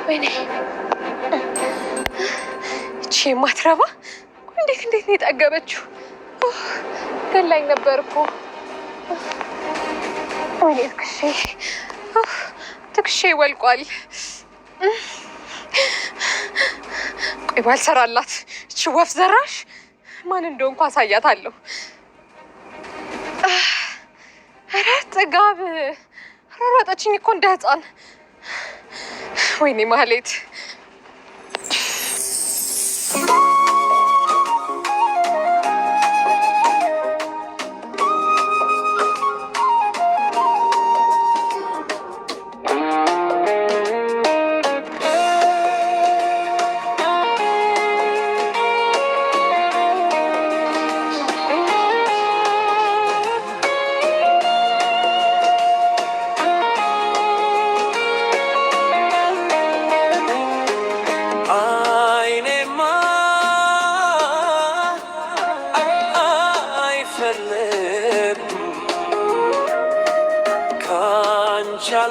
ወይኔ እቺ ማትረባ እንዴት ነው የጠገበችው? ገላኝ ነበር እኮ። ወይኔ ትክሼ ወልቋል። ቆይ ባልሰራላት እቺ ወፍ ዘራሽ ማን እንደሆንኩ አሳያታለሁ። ኧረ ጥጋብ ሮጠችኝ እኮ እንደ ህፃን። ወይኔ ማህሌት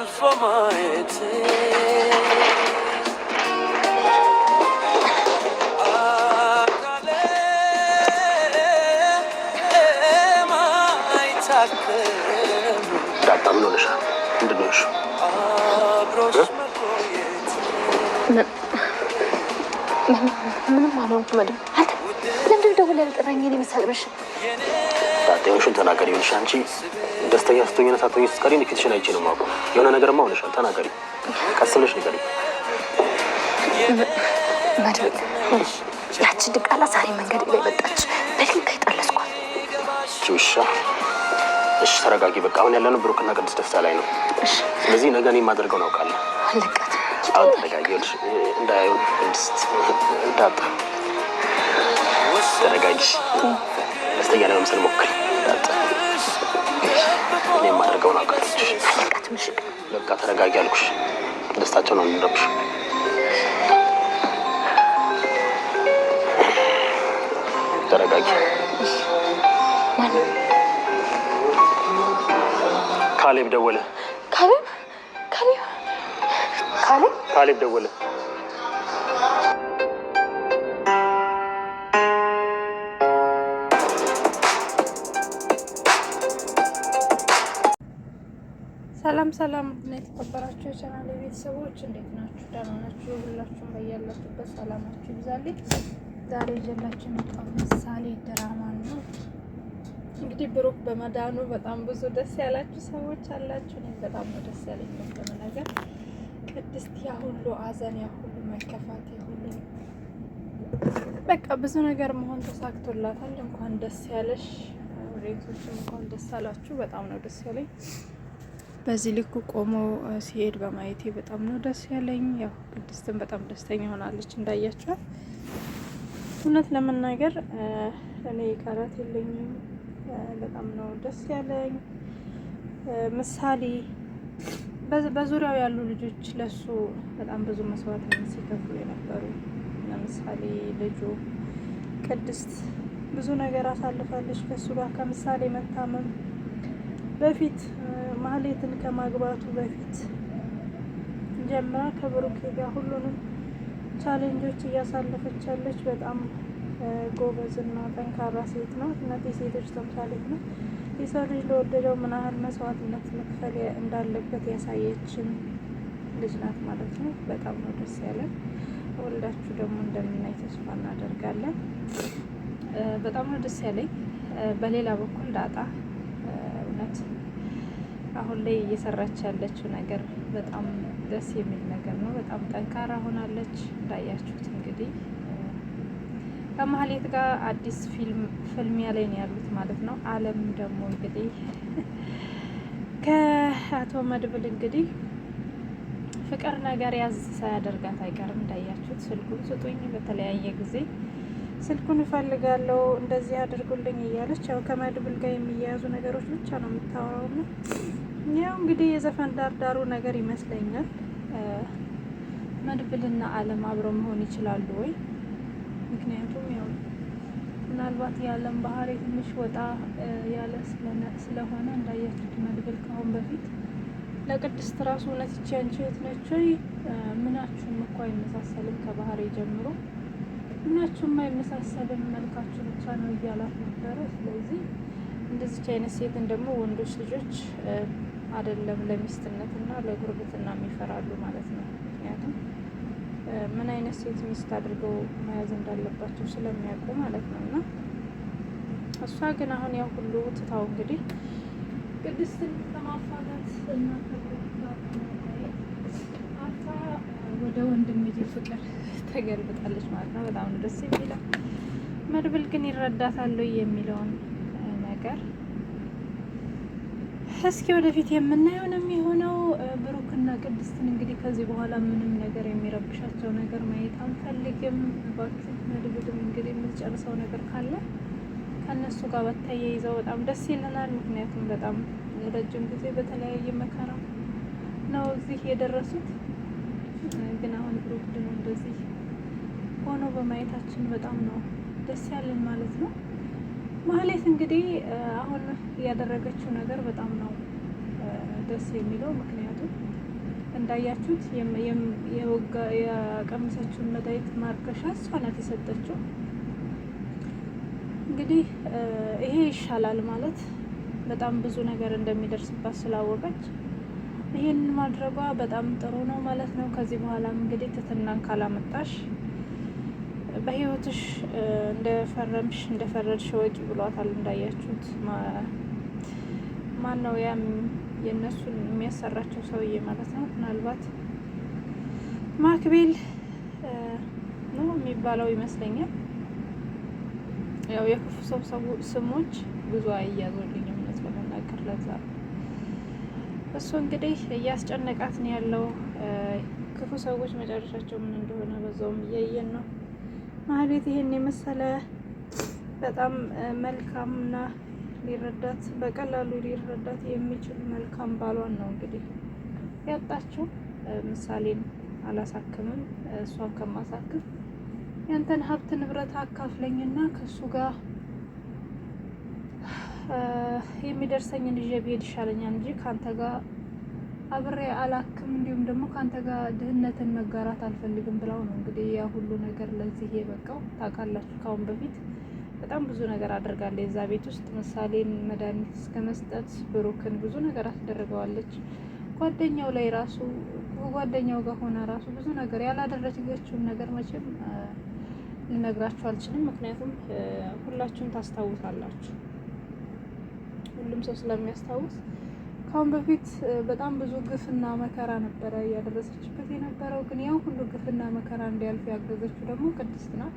for my ዳጣ ምን ሆነሻል? ምንድን ነው እሱ? ምንም አልሆንኩም። መድብ አንተ ለምንድን ደውለህ ልጠራኝ? እኔ መሰለሽ ዳጣ ተናገሪ። ይኸውልሽ አንቺ ደስተኛ ስትሆኚና ሳትሆኚ ስትቀሪ ንክትሽን አይቼ ነው የማውቀው። የሆነ ነገርማ ሆነሻል። ተናገሪ፣ ቀስ ብለሽ ንገሪ። መድብ ያቺ ድቃላ ዛሬ መንገድ ላይ መጣች። በድንጋይ ጣለስኳት። ጭውሻ እሺ ተረጋጊ። በቃ አሁን ያለነው ብሩክና ቅድስት ደስታ ላይ ነው። ስለዚህ ነገ እኔ የማደርገውን አውቃለሁ። አለቃት አሁን ተረጋጊ። እንዳያዩን ቅድስት ዳጣ ተረጋጊ። ደስተኛ ለመምሰል ሞክሪ ዳጣ። እኔ የማደርገውን አውቃለሁ። አለቃት ምሽቅ በቃ ተረጋጊ አልኩሽ። ደስታቸው ነው የሚረብሽ። ተረጋጊ። ማነው? ካሌብ ደወለ። ካሌብ ደወለ። ሰላም እና የተከበራችሁ የቻናሌ ቤተሰቦች እንዴት ናችሁ? ደህና ናችሁ? ሁላችሁም በያላችሁበት ሰላማችሁ ይብዛልኝ። ዛሬ ይዤላችሁ የመጣሁት ምሳሌ ድራማ ነው። እንግዲህ ብሩክ በመዳኑ በጣም ብዙ ደስ ያላችሁ ሰዎች አላችሁ። እኔም በጣም ነው ደስ ያለኝ። ነገር ቅድስት ያ ሁሉ ሐዘን፣ ያ ሁሉ መከፋት፣ ያ ሁሉ በቃ ብዙ ነገር መሆን ተሳክቶላታል። እንኳን ደስ ያለሽ ሬቶችም እንኳን ደስ አላችሁ። በጣም ነው ደስ ያለኝ። በዚህ ልኩ ቆሞ ሲሄድ በማየቴ በጣም ነው ደስ ያለኝ። ያው ቅድስትን በጣም ደስተኛ ሆናለች እንዳያችኋት። እውነት ለመናገር እኔ ቃላት የለኝም። በጣም ነው ደስ ያለኝ። ምሳሌ በዙሪያው ያሉ ልጆች ለሱ በጣም ብዙ መስዋዕትነት ሲከፍሉ የነበሩ ለምሳሌ ልጁ ቅድስት ብዙ ነገር አሳልፋለች ከሱ ጋር ከምሳሌ መታመም በፊት ማህሌትን ከማግባቱ በፊት ጀምራ ከብሩኬ ጋር ሁሉንም ቻሌንጆች እያሳለፈች ያለች በጣም ጎበዝና ጠንካራ ሴት ነው። እናት የሴቶች ተምሳሌት ነው። የሰው ልጅ ለወደደው ምን ያህል መስዋዕትነት መክፈል እንዳለበት ያሳየችን ልጅ ናት ማለት ነው። በጣም ነው ደስ ያለን። ወልዳችሁ ደግሞ እንደምናይ ተስፋ እናደርጋለን። በጣም ነው ደስ ያለኝ። በሌላ በኩል ዳጣ እውነት አሁን ላይ እየሰራች ያለችው ነገር በጣም ደስ የሚል ነገር ነው። በጣም ጠንካራ ሆናለች እንዳያችሁት። እንግዲህ ከማህሌት ጋር አዲስ ፍልሚያ ላይ ነው ያሉት ማለት ነው። አለም ደግሞ እንግዲህ ከአቶ መድብል እንግዲህ ፍቅር ነገር ያዝ ሳያደርጋት አይቀርም። እንዳያችሁት ስልኩን ስጡኝ፣ በተለያየ ጊዜ ስልኩን እፈልጋለሁ፣ እንደዚህ አድርጉልኝ እያለች ያው ከመድብል ጋር የሚያያዙ ነገሮች ብቻ ነው የምታወራው ነው። ያው እንግዲህ የዘፈን ዳርዳሩ ነገር ይመስለኛል። መድብልና አለም አብረው መሆን ይችላሉ ወይ? ምክንያቱም ያው ምናልባት የአለም ባህሪ ትንሽ ወጣ ያለ ስለሆነ እንዳያችሁት መድብል ካሁን በፊት ለቅድስት ራሱ እውነት ይቺ አንቺ እህት ነች ወይ? ምናችሁም እኮ አይመሳሰልም ከባህሪ ጀምሮ ምናችሁም አይመሳሰልም፣ መልካችሁ ብቻ ነው እያላት ነበረ። ስለዚህ እንደዚች አይነት ሴትን ደግሞ ወንዶች ልጆች አይደለም ለሚስትነት እና ለጉርብትና ይፈራሉ ማለት ነው። ምክንያቱም ምን አይነት ሴት ሚስት አድርገው መያዝ እንዳለባቸው ስለሚያውቁ ማለት ነው። እና እሷ ግን አሁን ያው ሁሉ ትታው እንግዲህ ቅድስትን ከማፋታት እና አልፋ ወደ ወንድምዬ ፍቅር ተገልብጣለች ማለት ነው። በጣም ደስ የሚለው መድብል ግን ይረዳታል የሚለውን ነገር እስኪ ወደፊት የምናየው ነው የሚሆነው። ብሩክና ቅድስትን እንግዲህ ከዚህ በኋላ ምንም ነገር የሚረብሻቸው ነገር ማየት አንፈልግም። ባችሁ መድብልም እንግዲህ የምትጨርሰው ነገር ካለ ከእነሱ ጋር በተያይዘው በጣም ደስ ይለናል። ምክንያቱም በጣም ረጅም ጊዜ በተለያየ መከራ ነው እዚህ የደረሱት። ግን አሁን ብሩክ ደግሞ እንደዚህ ሆኖ በማየታችን በጣም ነው ደስ ያለን ማለት ነው። ማህሌት እንግዲህ አሁን ያደረገችው ነገር በጣም ነው ደስ የሚለው። ምክንያቱም እንዳያችሁት የቀመሰችውን መድኃኒት ማርከሻ እሷ ናት የሰጠችው። እንግዲህ ይሄ ይሻላል ማለት በጣም ብዙ ነገር እንደሚደርስባት ስላወቀች ይህን ማድረጓ በጣም ጥሩ ነው ማለት ነው። ከዚህ በኋላም እንግዲህ ትትናን ካላመጣሽ በህይወትሽ እንደፈረድሽ ወቂ ብሏታል። እንዳያችሁት ማን ነው ያም የእነሱን የሚያሰራቸው ሰውዬ ማለት ነው። ምናልባት ማክቤል ነው የሚባለው ይመስለኛል። ያው የክፉ ሰው ስሞች ብዙ አያዞልኝም እውነት ለመናገር ለዛ እሱ እንግዲህ እያስጨነቃት ነው ያለው። ክፉ ሰዎች መጨረሻቸው ምን እንደሆነ በዛውም እያየን ነው። ማህሌት ይሄን የመሰለ በጣም መልካምና ሊረዳት በቀላሉ ሊረዳት የሚችል መልካም ባሏን ነው እንግዲህ ያጣችው። ምሳሌን አላሳክምም እሷን ከማሳክም ያንተን ሀብት ንብረት አካፍለኝና ከሱ ጋር የሚደርሰኝን ይዤ ብሄድ ይሻለኛል እንጂ ካንተ ጋር አብሬ አላክም፣ እንዲሁም ደግሞ ካንተ ጋር ድህነትን መጋራት አልፈልግም ብለው ነው እንግዲህ ያ ሁሉ ነገር ለዚህ የበቃው። ታውቃላችሁ ካሁን በፊት በጣም ብዙ ነገር አድርጋለች የዛ ቤት ውስጥ። ምሳሌን መድኃኒት እስከ መስጠት ብሩክን ብዙ ነገር አስደርገዋለች። ጓደኛው ላይ ራሱ ጓደኛው ጋር ሆና ራሱ ብዙ ነገር ያላደረገችውን ነገር መቼም ልነግራችሁ አልችልም። ምክንያቱም ሁላችሁም ታስታውሳላችሁ፣ ሁሉም ሰው ስለሚያስታውስ። ካሁን በፊት በጣም ብዙ ግፍና መከራ ነበረ እያደረሰችበት የነበረው። ግን ያው ሁሉ ግፍና መከራ እንዲያልፍ ያገዘችው ደግሞ ቅድስት ናት።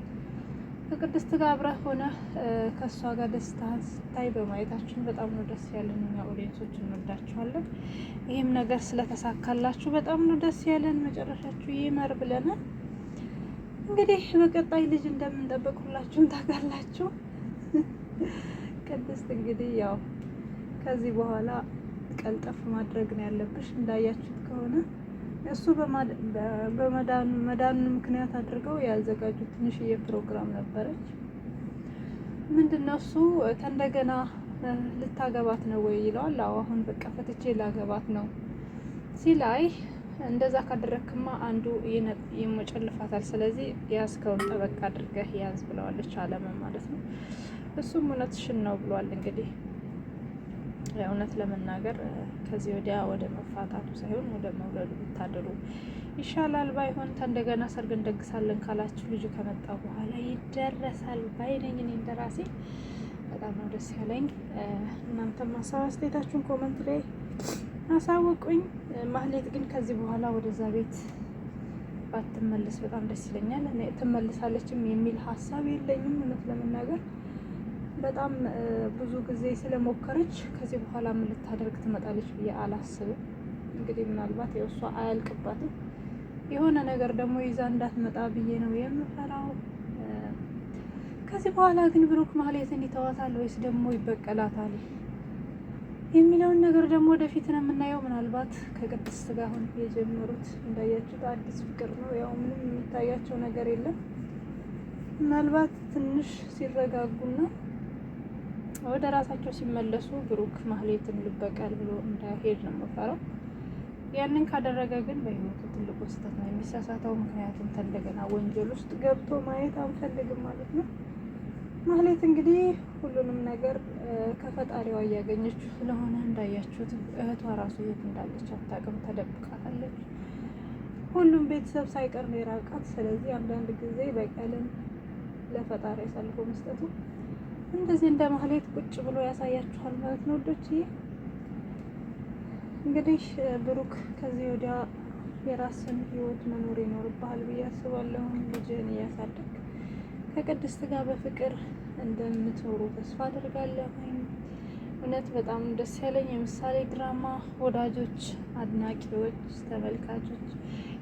ከቅድስት ጋር አብረህ ሆነ ከእሷ ጋር ደስታህን ስታይ በማየታችን በጣም ነው ደስ ያለን። እኛ ኦዲየንሶች እንወዳችኋለን። ይህም ነገር ስለተሳካላችሁ በጣም ነው ደስ ያለን። መጨረሻችሁ ይመር ብለናል። እንግዲህ በቀጣይ ልጅ እንደምንጠብቅ ሁላችሁም ታውቃላችሁ። ቅድስት እንግዲህ ያው ከዚህ በኋላ ቀልጠፍ ማድረግ ነው ያለብሽ። እንዳያችሁት ከሆነ እሱ በመዳን ምክንያት አድርገው ያዘጋጁት ትንሽዬ ፕሮግራም ነበረች። ምንድነው እሱ ከእንደገና ልታገባት ነው ወይ ይለዋል። አዎ አሁን በቃ ፈትቼ ላገባት ነው ሲላይ፣ እንደዛ ካደረክማ አንዱ ይሞጨልፋታል፣ ስለዚህ ያዝከውን ጠበቅ አድርገህ ያዝ ብለዋለች አለምን ማለት ነው። እሱም እውነትሽን ነው ብሏል። እንግዲህ እውነት ለመናገር ከዚህ ወዲያ ወደ መፋታቱ ሳይሆን ወደ መውለዱ ብታደሩ ይሻላል። ባይሆን እንደገና ሰርግ እንደግሳለን ካላችሁ ልጁ ከመጣ በኋላ ይደረሳል ባይነኝ። እኔ እንደራሴ በጣም ነው ደስ ያለኝ። እናንተም ሀሳብ አስተያየታችሁን ኮመንት ላይ አሳውቁኝ። ማህሌት ግን ከዚህ በኋላ ወደዛ ቤት ባትመለስ በጣም ደስ ይለኛል። እኔ ትመልሳለችም የሚል ሀሳብ የለኝም እውነት ለመናገር። በጣም ብዙ ጊዜ ስለሞከረች ከዚህ በኋላ ምን ልታደርግ ትመጣለች ብዬ አላስብም። እንግዲህ ምናልባት የእሷ አያልቅባትም የሆነ ነገር ደግሞ ይዛ እንዳትመጣ ብዬ ነው የምፈራው። ከዚህ በኋላ ግን ብሩክ ማህሌትን ይተዋታል ወይስ ደግሞ ይበቀላታል የሚለውን ነገር ደግሞ ወደፊት ነው የምናየው። ምናልባት ከቅድስት ጋር አሁን የጀመሩት እንዳያችሁት አዲስ ፍቅር ነው። ያው ምንም የሚታያቸው ነገር የለም። ምናልባት ትንሽ ሲረጋጉና ወደ ራሳቸው ሲመለሱ ብሩክ ማህሌትን ልበቀል ብሎ እንዳይሄድ ነው የምፈራው። ያንን ካደረገ ግን በህይወቱ ትልቁ ስህተት ነው የሚሳሳተው። ምክንያቱም እንደገና ወንጀል ውስጥ ገብቶ ማየት አንፈልግም ማለት ነው። ማህሌት እንግዲህ ሁሉንም ነገር ከፈጣሪዋ እያገኘችው ስለሆነ እንዳያችሁት እህቷ ራሱ የት እንዳለች አታውቅም፣ ተደብቃታለች። ሁሉም ቤተሰብ ሳይቀር ነው የራቃት። ስለዚህ አንዳንድ ጊዜ በቀልን ለፈጣሪ አሳልፎ መስጠቱ እንደዚህ እንደ ማህሌት ቁጭ ብሎ ያሳያችኋል ማለት ነው ወዶች። እንግዲህ ብሩክ ከዚህ ወዲያ የራስን ህይወት መኖር ይኖርብሃል ብዬ አስባለሁ። ልጅን እያሳደግ ከቅድስት ጋር በፍቅር እንደምትኖሩ ተስፋ አድርጋለሁ። እውነት በጣም ደስ ያለኝ የምሳሌ ድራማ ወዳጆች፣ አድናቂዎች፣ ተመልካቾች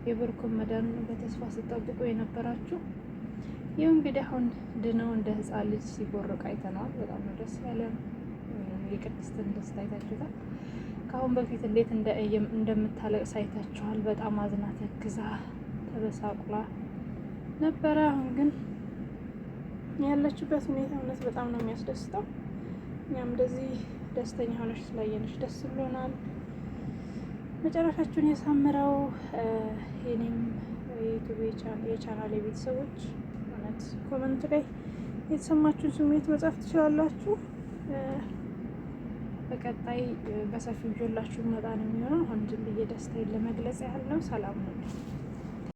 የብሩክን መዳን በተስፋ ስጠብቁ የነበራችሁ ይህ እንግዲህ አሁን ድነው እንደ ህፃን ልጅ ሲቦርቅ አይተነዋል። በጣም ነው ደስ ያለን። የቅድስትን ደስታ አይታችሁታል። ከአሁን በፊት እንዴት እንደምታለቅስ አይታችኋል። በጣም አዝና ተክዛ ተበሳቁላ ነበረ። አሁን ግን ያለችበት ሁኔታ እውነት በጣም ነው የሚያስደስተው። እኛም እንደዚህ ደስተኛ ሆነሽ ስላየንሽ ደስ ብሎናል። መጨረሻችሁን የሳምረው። የኔም የዩቱብ የቻናል ቤተሰቦች እውነት ኮመንት ላይ የተሰማችሁን ስሜት መጻፍ ትችላላችሁ። በቀጣይ በሰፊው ይዤላችሁ መጣ ነው የሚሆነው። አሁን ዝም ብዬ ደስታዬን ለመግለጽ ያህል ነው። ሰላም ነው።